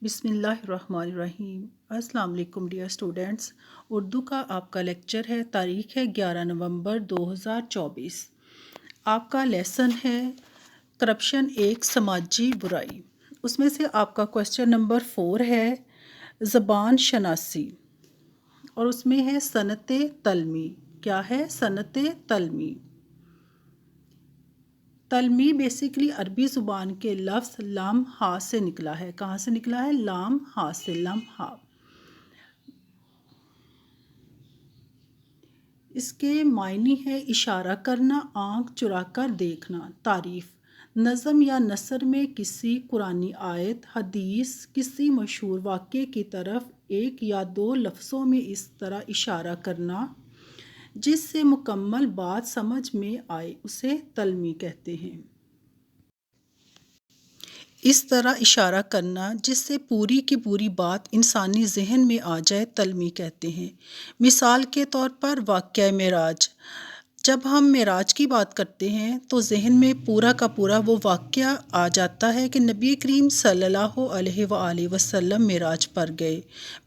بسم اللہ الرحمن الرحیم۔ السلام علیکم ڈیئر اسٹوڈنٹس، اردو کا آپ کا لیکچر ہے۔ تاریخ ہے 11 نومبر 2024۔ آپ کا لیسن ہے کرپشن ایک سماجی برائی۔ اس میں سے آپ کا کویسچن نمبر 4 ہے زبان شناسی، اور اس میں ہے صنعت تلمی۔ کیا ہے صنعت تلمی؟ تلمی بیسیکلی عربی زبان کے لفظ لام ہا سے نکلا ہے۔ کہاں سے نکلا ہے؟ لام ہا سے، لام ہا۔ اس کے معنی ہے اشارہ کرنا، آنکھ چرا کر دیکھنا۔ تعریف: نظم یا نثر میں کسی قرآنی آیت، حدیث، کسی مشہور واقعے کی طرف ایک یا دو لفظوں میں اس طرح اشارہ کرنا جس سے مکمل بات سمجھ میں آئے، اسے تلمی کہتے ہیں۔ اس طرح اشارہ کرنا جس سے پوری کی پوری بات انسانی ذہن میں آ جائے، تلمی کہتے ہیں۔ مثال کے طور پر واقعہ معراج۔ جب ہم معراج کی بات کرتے ہیں تو ذہن میں پورا کا پورا وہ واقعہ آ جاتا ہے کہ نبی کریم صلی اللہ علیہ وآلہ وسلم معراج پر گئے،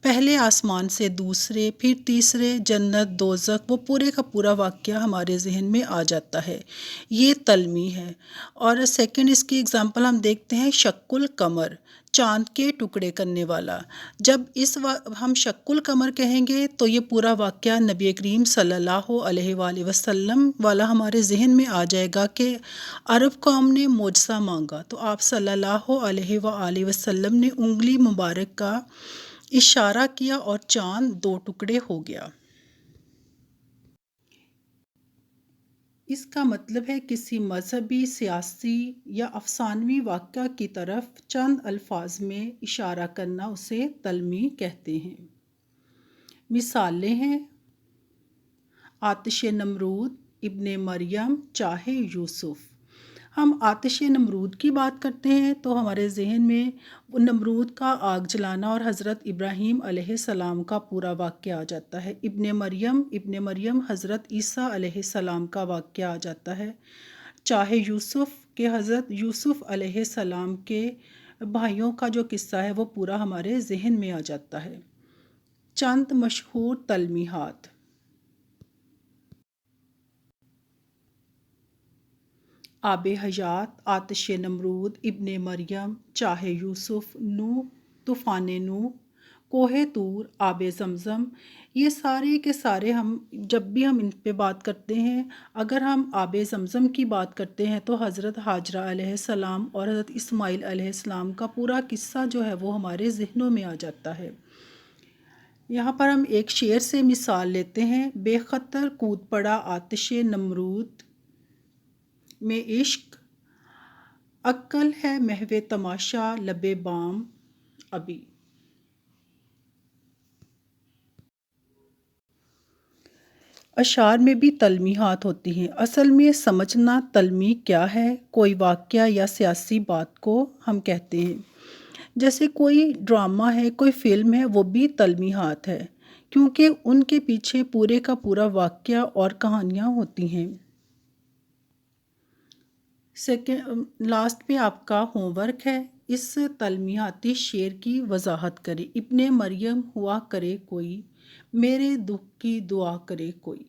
پہلے آسمان سے دوسرے، پھر تیسرے، جنت، دوزخ، وہ پورے کا پورا واقعہ ہمارے ذہن میں آ جاتا ہے۔ یہ تلمی ہے۔ اور سیکنڈ اس کی اگزامپل ہم دیکھتے ہیں شق القمر، چاند کے ٹکڑے کرنے والا۔ جب ہم شق القمر کہیں گے تو یہ پورا واقعہ نبی کریم صلی اللہ علیہ وآلہ وسلم والا ہمارے ذہن میں آ جائے گا کہ عرب قوم نے معجزہ مانگا تو آپ صلی اللہ علیہ وآلہ وسلم نے انگلی مبارک کا اشارہ کیا اور چاند دو ٹکڑے ہو گیا۔ اس کا مطلب ہے کسی مذہبی، سیاسی یا افسانوی واقعہ کی طرف چند الفاظ میں اشارہ کرنا، اسے تلمی کہتے ہیں۔ مثالیں ہیں: آتش نمرود، ابن مریم، چاہے یوسف۔ ہم آتش نمرود کی بات کرتے ہیں تو ہمارے ذہن میں نمرود کا آگ جلانا اور حضرت ابراہیم علیہ السلام کا پورا واقعہ آ جاتا ہے۔ ابن مریم حضرت عیسیٰ علیہ السلام کا واقعہ آ جاتا ہے۔ چاہے یوسف کہ حضرت یوسف علیہ السلام کے بھائیوں کا جو قصہ ہے وہ پورا ہمارے ذہن میں آ جاتا ہے۔ چند مشہور تلمیحات: آب حیات، آتش نمرود، ابن مریم، چاہے یوسف، نوح، طوفان نوح، کوہ طور، آب زمزم۔ یہ سارے کے سارے جب بھی ہم ان پہ بات کرتے ہیں، اگر ہم آب زمزم کی بات کرتے ہیں تو حضرت حاجرہ علیہ السلام اور حضرت اسماعیل علیہ السلام کا پورا قصہ جو ہے وہ ہمارے ذہنوں میں آ جاتا ہے۔ یہاں پر ہم ایک شعر سے مثال لیتے ہیں: بے خطر کود پڑا آتش نمرود میں عشق، عقل ہے محو تماشا لب بام ابھی۔ اشعار میں بھی تلمیحات ہوتی ہیں۔ اصل میں سمجھنا تلمی کیا ہے؟ کوئی واقعہ یا سیاسی بات کو ہم کہتے ہیں۔ جیسے کوئی ڈرامہ ہے، کوئی فلم ہے، وہ بھی تلمیحات ہے کیونکہ ان کے پیچھے پورے کا پورا واقعہ اور کہانیاں ہوتی ہیں۔ لاسٹ پہ آپ کا ہوم ورک ہے، اس تلمیحاتی شعر کی وضاحت کریں۔ ابن مریم ہوا کرے کوئی، میرے دکھ کی دعا کرے کوئی۔